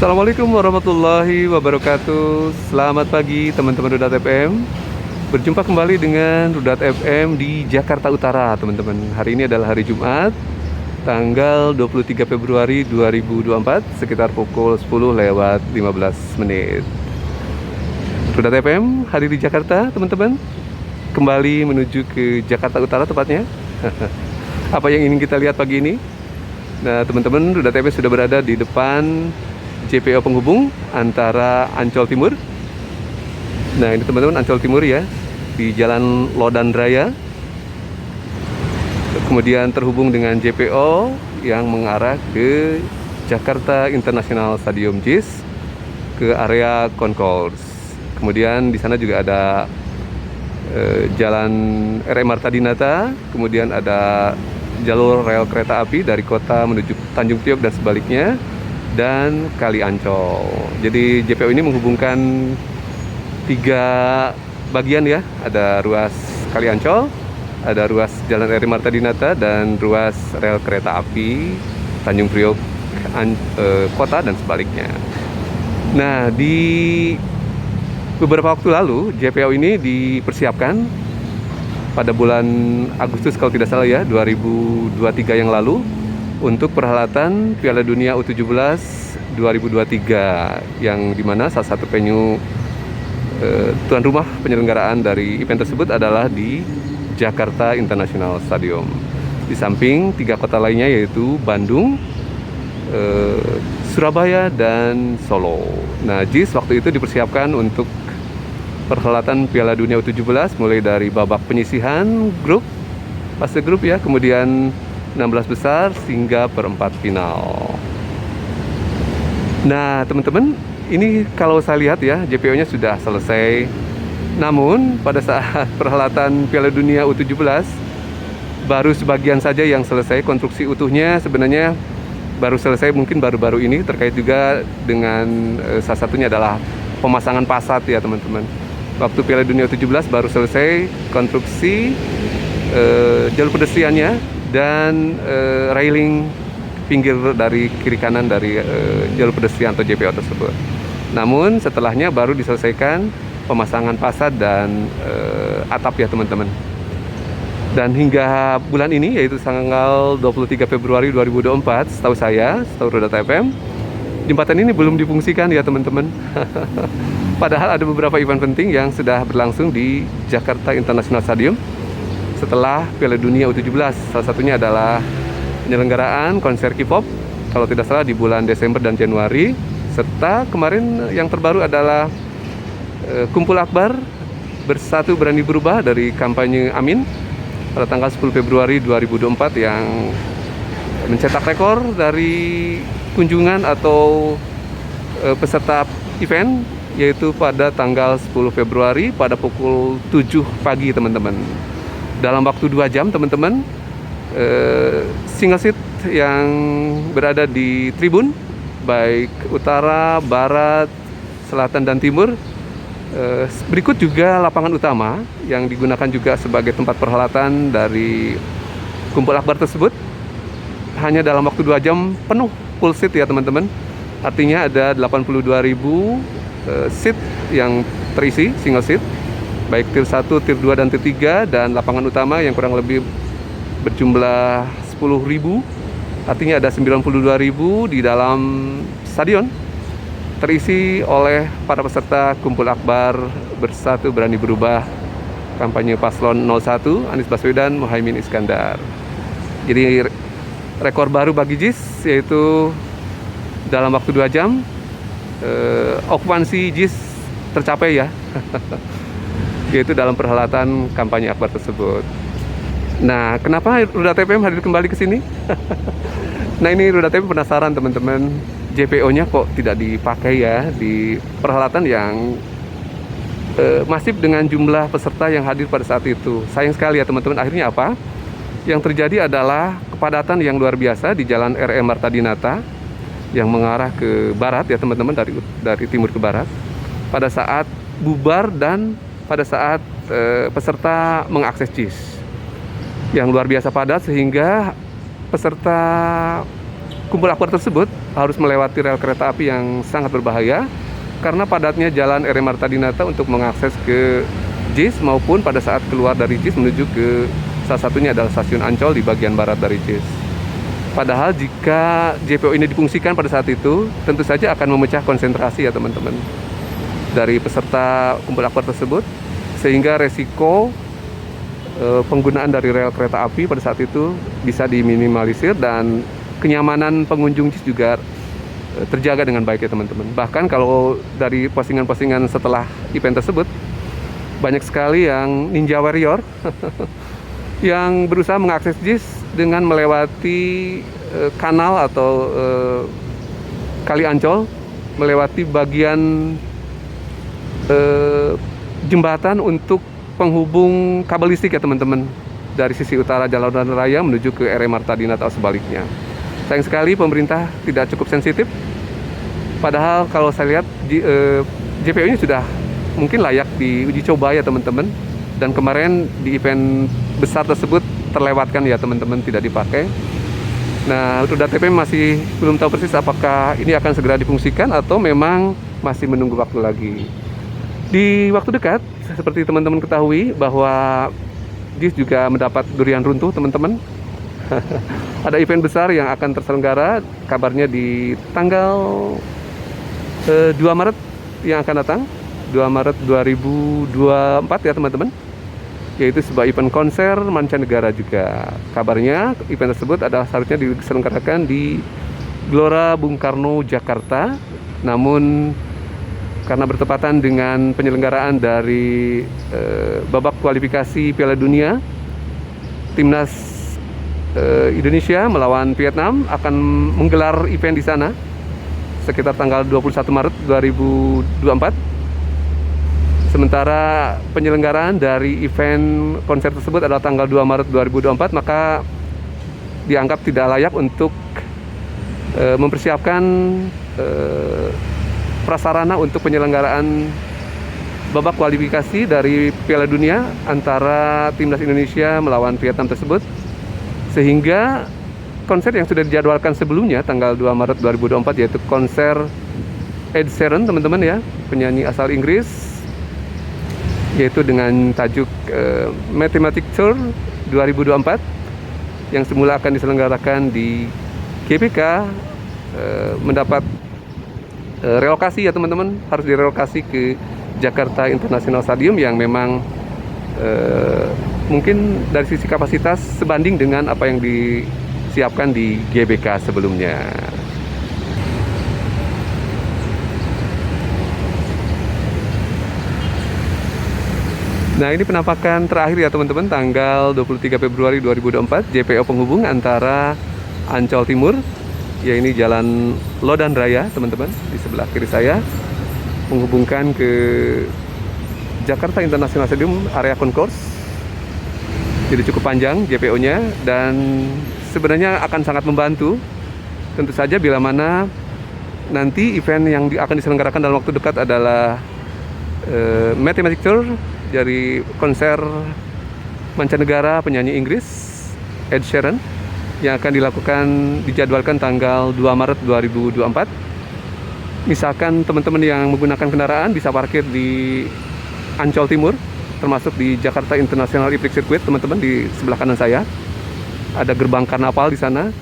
Assalamualaikum warahmatullahi wabarakatuh. Selamat pagi teman-teman Rudat FM. Berjumpa kembali dengan Rudat FM di Jakarta Utara, teman-teman. Hari ini adalah hari Jumat, tanggal 23 Februari 2024, sekitar pukul 10 lewat 15 menit. Rudat FM hadir di Jakarta, teman-teman. Kembali menuju ke Jakarta Utara tepatnya. Apa yang ingin kita lihat pagi ini? Nah, teman-teman, Rudat FM sudah berada di depan JPO penghubung antara Ancol Timur. Nah, ini teman-teman Ancol Timur ya, di Jalan Lodan Raya. Kemudian terhubung dengan JPO yang mengarah ke Jakarta International Stadium JIS, ke area concourse. Kemudian di sana juga ada Jalan RM Marta Dinata, kemudian ada jalur rel kereta api dari kota menuju Tanjung Priok dan sebaliknya, dan Kali Ancol. Jadi JPO ini menghubungkan 3 bagian ya. Ada ruas Kali Ancol, ada ruas Jalan RM Marta Dinata, dan ruas rel kereta api Tanjung Priok kota dan sebaliknya. Nah, di beberapa waktu lalu JPO ini dipersiapkan pada bulan Agustus kalau tidak salah ya, 2023 yang lalu, untuk perhelatan Piala Dunia U17 2023, yang dimana salah satu venue tuan rumah penyelenggaraan dari event tersebut adalah di Jakarta International Stadium. Di samping 3 kota lainnya yaitu Bandung, Surabaya, dan Solo. Nah, JIS waktu itu dipersiapkan untuk perhelatan Piala Dunia U17 mulai dari babak penyisihan grup, fase grup ya, kemudian 16 besar hingga perempat final. Nah, teman-teman, ini kalau saya lihat ya, JPO-nya sudah selesai. Namun pada saat perhelatan Piala Dunia U17 baru sebagian saja yang selesai, konstruksi utuhnya sebenarnya baru selesai mungkin baru-baru ini, terkait juga dengan salah satunya adalah pemasangan fasad ya, teman-teman. Waktu Piala Dunia U17 baru selesai konstruksi jalur pedestriannya dan railing pinggir dari kiri kanan dari jalur pedestrian atau JPO tersebut. Namun setelahnya baru diselesaikan pemasangan fasad dan atap ya, teman-teman. Dan hingga bulan ini, yaitu tanggal 23 Februari 2024, setahu saya, setahu Rudat FM, jembatan ini belum difungsikan ya, teman-teman. Padahal ada beberapa event penting yang sudah berlangsung di Jakarta International Stadium setelah Piala Dunia U17. Salah satunya adalah penyelenggaraan konser K-pop, kalau tidak salah di bulan Desember dan Januari. Serta kemarin yang terbaru adalah Kumpul Akbar Bersatu Berani Berubah dari kampanye Amin pada tanggal 10 Februari 2024 yang mencetak rekor dari kunjungan atau peserta event, yaitu pada tanggal 10 Februari pada pukul 7 pagi, teman-teman. Dalam waktu 2 jam, teman-teman, single seat yang berada di tribun, baik utara, barat, selatan, dan timur. Berikut juga lapangan utama yang digunakan juga sebagai tempat perhelatan dari Kumpul Akbar tersebut. Hanya dalam waktu 2 jam penuh, full seat ya, teman-teman. Artinya ada 82.000 seat yang terisi, single seat, baik tier 1, tier 2, dan tier 3, dan lapangan utama yang kurang lebih berjumlah 10.000. Artinya ada 92.000 di dalam stadion, terisi oleh para peserta Kumpul Akbar Bersatu Berani Berubah kampanye Paslon 01 Anies Baswedan Muhaimin Iskandar. Jadi rekor baru bagi JIS, yaitu dalam waktu 2 jam okupansi JIS tercapai ya. Yaitu dalam perhelatan kampanye Akbar tersebut. Nah, kenapa Rudat FM hadir kembali ke sini? Nah, ini Rudat FM penasaran, teman-teman, JPO-nya kok tidak dipakai ya di perhelatan yang masif dengan jumlah peserta yang hadir pada saat itu. Sayang sekali ya, teman-teman. Akhirnya apa? Yang terjadi adalah kepadatan yang luar biasa di Jalan RM Marta Dinata yang mengarah ke barat ya, teman-teman, dari timur ke barat pada saat bubar dan pada saat peserta mengakses JIS, yang luar biasa padat sehingga peserta kumpul akbar tersebut harus melewati rel kereta api yang sangat berbahaya karena padatnya jalan RM Marta Dinata untuk mengakses ke JIS maupun pada saat keluar dari JIS menuju ke salah satunya adalah stasiun Ancol di bagian barat dari JIS. Padahal jika JPO ini difungsikan pada saat itu, tentu saja akan memecah konsentrasi ya teman-teman dari peserta kumpul akbar tersebut, sehingga resiko penggunaan dari rel kereta api pada saat itu bisa diminimalisir dan kenyamanan pengunjung JIS juga terjaga dengan baik ya teman-teman. Bahkan kalau dari postingan-postingan setelah event tersebut, banyak sekali yang ninja warrior yang berusaha mengakses JIS dengan melewati kanal atau Kali Ancol, melewati bagian jembatan untuk penghubung kabel listrik ya teman-teman, dari sisi utara Jalan Lodan Raya menuju ke RM Marta Dinata atau sebaliknya. Sayang sekali pemerintah tidak cukup sensitif. Padahal kalau saya lihat JPO ini sudah mungkin layak diuji coba ya teman-teman. Dan kemarin di event besar tersebut terlewatkan ya teman-teman, tidak dipakai. Nah, untuk DTP masih belum tahu persis apakah ini akan segera difungsikan atau memang masih menunggu waktu lagi. Di waktu dekat, seperti teman-teman ketahui bahwa JIS juga mendapat durian runtuh teman-teman. Ada event besar yang akan terselenggara, kabarnya di tanggal 2 Maret yang akan datang, 2 Maret 2024 ya teman-teman, yaitu sebuah event konser mancanegara juga. Kabarnya event tersebut adalah seharusnya diselenggarakan di Gelora Bung Karno, Jakarta. Namun karena bertepatan dengan penyelenggaraan dari babak kualifikasi Piala Dunia, timnas Indonesia melawan Vietnam akan menggelar event di sana sekitar tanggal 21 Maret 2024. Sementara penyelenggaraan dari event konser tersebut adalah tanggal 2 Maret 2024, maka dianggap tidak layak untuk mempersiapkan prasarana untuk penyelenggaraan babak kualifikasi dari Piala Dunia antara timnas Indonesia melawan Vietnam tersebut. Sehingga konser yang sudah dijadwalkan sebelumnya tanggal 2 Maret 2024, yaitu konser Ed Sheeran teman-teman ya, penyanyi asal Inggris, yaitu dengan tajuk Mathematic Tour 2024 yang semula akan diselenggarakan di GBK, mendapat relokasi ya teman-teman, harus direlokasi ke Jakarta International Stadium yang memang mungkin dari sisi kapasitas sebanding dengan apa yang disiapkan di GBK sebelumnya. Nah, ini penampakan terakhir ya teman-teman, tanggal 23 Februari 2024, JPO penghubung antara Ancol Timur, ya ini Jalan Lodan Raya teman-teman, di sebelah kiri saya, menghubungkan ke Jakarta International Stadium area concourse. Jadi cukup panjang JPO-nya dan sebenarnya akan sangat membantu. Tentu saja bila mana nanti event yang akan diselenggarakan dalam waktu dekat adalah Mathematic Tour dari konser mancanegara penyanyi Inggris Ed Sheeran yang akan dijadwalkan tanggal 2 Maret 2024. Misalkan teman-teman yang menggunakan kendaraan bisa parkir di Ancol Timur, termasuk di Jakarta International Electric Circuit teman-teman, di sebelah kanan saya ada gerbang karnaval di sana,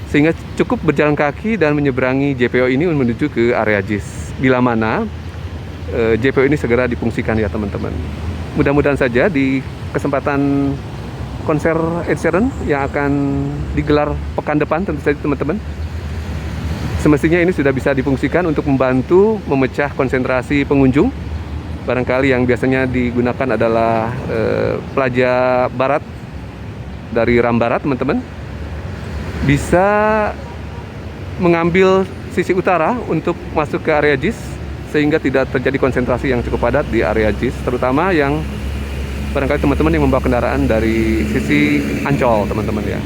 sehingga cukup berjalan kaki dan menyeberangi JPO ini menuju ke area JIS bila mana JPO ini segera difungsikan ya teman-teman. Mudah-mudahan saja di kesempatan konser Ed Sheeran yang akan digelar pekan depan, tentu saja teman-teman, semestinya ini sudah bisa difungsikan untuk membantu memecah konsentrasi pengunjung. Barangkali yang biasanya digunakan adalah Plaza Barat dari Ram Barat teman-teman, bisa mengambil sisi utara untuk masuk ke area JIS, sehingga tidak terjadi konsentrasi yang cukup padat di area JIS, terutama yang barangkali teman-teman yang membawa kendaraan dari sisi Ancol teman-teman ya.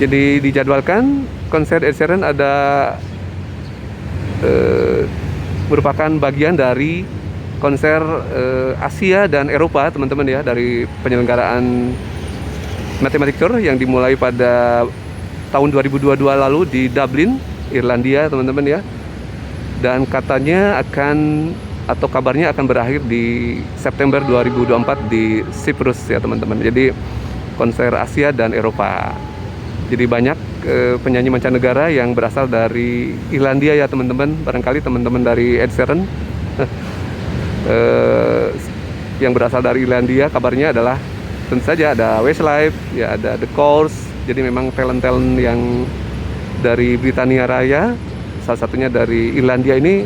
Jadi dijadwalkan konser Ed Sheeran merupakan bagian dari konser Asia dan Eropa teman-teman ya, dari penyelenggaraan Mathematic Tour yang dimulai pada tahun 2022 lalu di Dublin, Irlandia teman-teman ya. Dan katanya atau kabarnya akan berakhir di September 2024 di Cyprus ya teman-teman. Jadi konser Asia dan Eropa. Jadi banyak penyanyi mancanegara yang berasal dari Irlandia ya teman-teman. Barangkali teman-teman dari Ed Sheeran yang berasal dari Irlandia, kabarnya adalah tentu saja ada Westlife, ya ada The Course. Jadi memang talent-talent yang dari Britania Raya, salah satunya dari Irlandia ini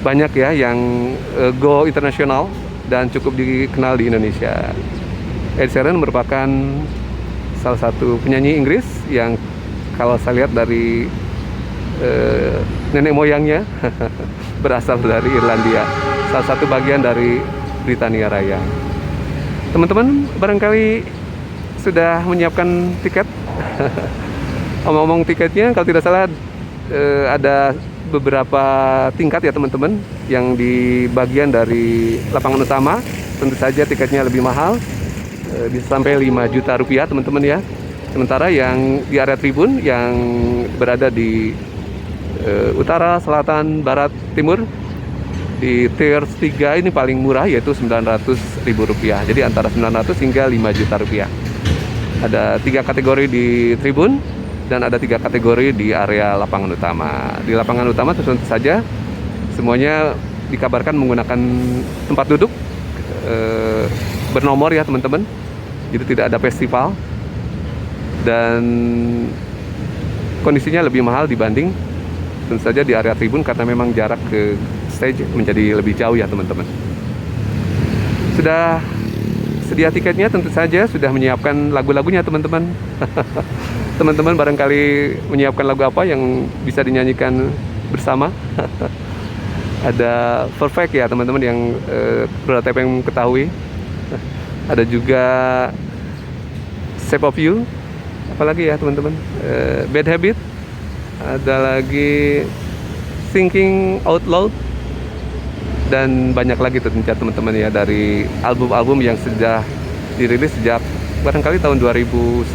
banyak ya yang go internasional dan cukup dikenal di Indonesia. Ed Sheeran merupakan salah satu penyanyi Inggris yang kalau saya lihat dari nenek moyangnya berasal dari Irlandia, salah satu bagian dari Britania Raya. Teman-teman barangkali sudah menyiapkan tiket. Omong-omong tiketnya, kalau tidak salah ada beberapa tingkat ya teman-teman. Yang di bagian dari lapangan utama tentu saja tiketnya lebih mahal, bisa sampai 5 juta rupiah teman-teman ya. Sementara yang di area tribun yang berada di utara, selatan, barat, timur, di tier 3 ini paling murah yaitu Rp900.000. Jadi antara 900 hingga 5 juta rupiah. Ada 3 kategori di tribun dan ada 3 kategori di area lapangan utama. Di lapangan utama tentu saja semuanya dikabarkan menggunakan tempat duduk bernomor ya teman-teman. Jadi tidak ada festival dan kondisinya lebih mahal dibanding tentu saja di area tribun karena memang jarak ke stage menjadi lebih jauh ya teman-teman. Sudah sedia tiketnya, tentu saja sudah menyiapkan lagu-lagunya teman-teman. Teman-teman barangkali menyiapkan lagu apa yang bisa dinyanyikan bersama. Ada Perfect ya teman-teman yang Roda TPM ketahui. Ada juga Shape of You. Apalagi ya teman-teman, Bad Habit. Ada lagi Thinking Out Loud. Dan banyak lagi tentunya teman-teman ya dari album-album yang sudah dirilis sejak barangkali tahun 2011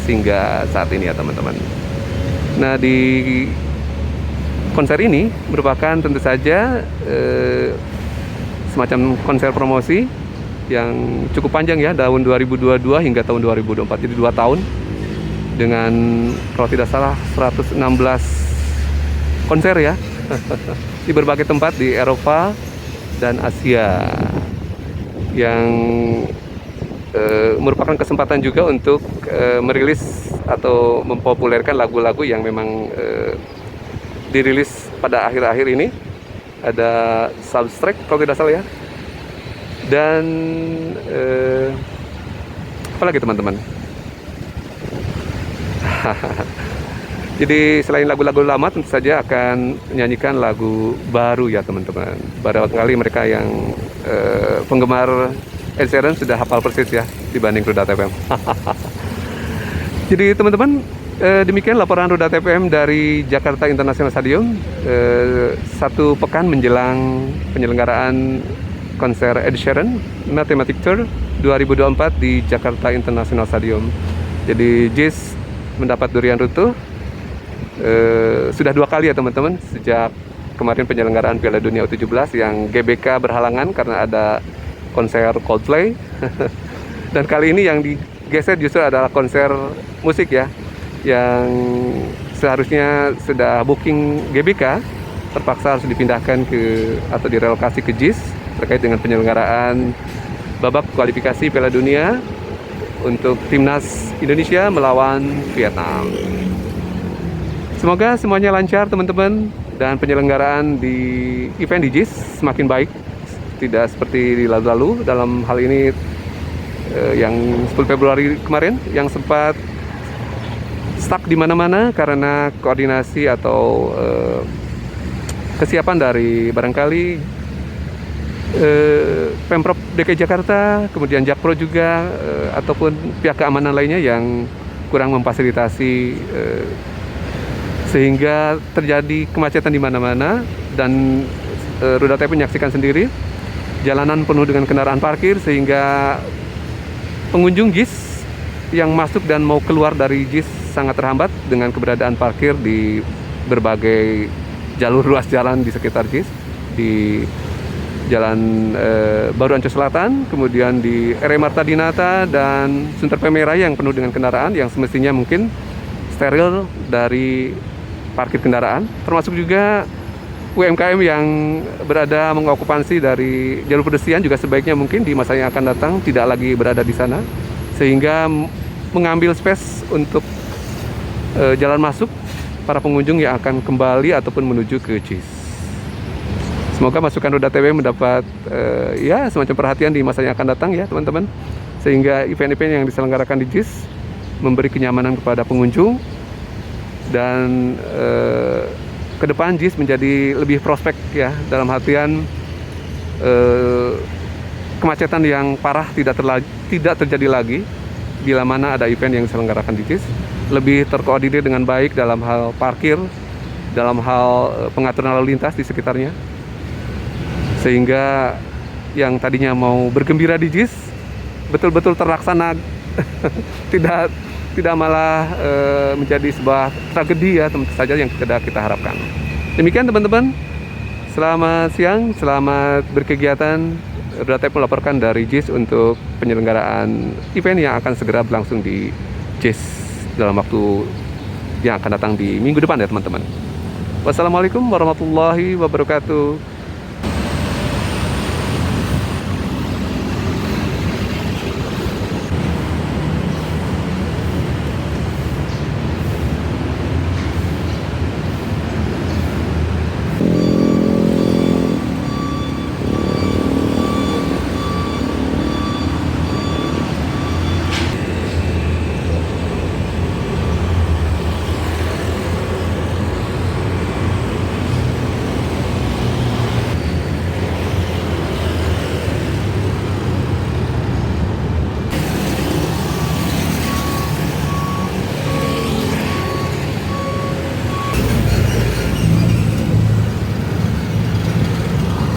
hingga saat ini ya teman-teman. Nah di konser ini merupakan tentu saja semacam konser promosi yang cukup panjang ya, tahun 2022 hingga tahun 2024, jadi 2 tahun dengan kalau tidak salah 116 konser ya di berbagai tempat di Eropa dan Asia, yang merupakan kesempatan juga untuk merilis atau mempopulerkan lagu-lagu yang memang dirilis pada akhir-akhir ini. Ada Substract kalau tidak salah ya, dan apa lagi teman-teman. Jadi selain lagu-lagu lama tentu saja akan menyanyikan lagu baru ya teman-teman. Barangkali mereka yang penggemar Ed Sheeran sudah hafal persis ya dibanding Roda TPM. Jadi teman-teman, demikian laporan Roda TPM dari Jakarta International Stadium. 1 pekan menjelang penyelenggaraan konser Ed Sheeran Mathematic Tour 2024 di Jakarta International Stadium. Jadi JIS mendapat durian runtuh sudah 2 kali ya teman-teman sejak kemarin penyelenggaraan Piala Dunia U17 yang GBK berhalangan karena ada konser Coldplay. Dan kali ini yang digeser justru adalah konser musik ya, yang seharusnya sudah booking GBK terpaksa harus dipindahkan atau direlokasi ke JIS terkait dengan penyelenggaraan babak kualifikasi Piala Dunia untuk timnas Indonesia melawan Vietnam. Semoga semuanya lancar teman-teman dan penyelenggaraan di event di JIS semakin baik, tidak seperti di lalu-lalu. Dalam hal ini yang 10 Februari kemarin yang sempat stuck di mana-mana karena koordinasi atau kesiapan dari barangkali Pemprov DKI Jakarta, kemudian Jakpro juga, ataupun pihak keamanan lainnya yang kurang memfasilitasi, sehingga terjadi kemacetan di mana-mana. Dan Roda TPM menyaksikan sendiri jalanan penuh dengan kendaraan parkir, sehingga pengunjung JIS yang masuk dan mau keluar dari JIS sangat terhambat dengan keberadaan parkir di berbagai jalur ruas jalan di sekitar JIS, di Jalan Baru Ancol Selatan, kemudian di RE Marta Dinata dan Sunter Pemerai yang penuh dengan kendaraan yang semestinya mungkin steril dari parkir kendaraan, termasuk juga UMKM yang berada mengokupansi dari jalur pedestrian juga sebaiknya mungkin di masa yang akan datang tidak lagi berada di sana, sehingga mengambil space untuk jalan masuk para pengunjung yang akan kembali ataupun menuju ke JIS. Semoga masukan Roda TV mendapat ya semacam perhatian di masa yang akan datang ya teman-teman, sehingga event-event yang diselenggarakan di JIS memberi kenyamanan kepada pengunjung dan ke depan JIS menjadi lebih prospek ya, dalam artian kemacetan yang parah tidak terjadi lagi bila mana ada event yang diselenggarakan di JIS, lebih terkoordinir dengan baik dalam hal parkir, dalam hal pengaturan lalu lintas di sekitarnya, sehingga yang tadinya mau bergembira di JIS betul-betul terlaksana tidak malah menjadi sebuah tragedi ya tentu saja yang tidak kita harapkan. Demikian teman-teman, selamat siang, selamat berkegiatan. Roda TV melaporkan dari JIS untuk penyelenggaraan event yang akan segera berlangsung di JIS dalam waktu yang akan datang di minggu depan ya teman-teman. Wassalamualaikum warahmatullahi wabarakatuh.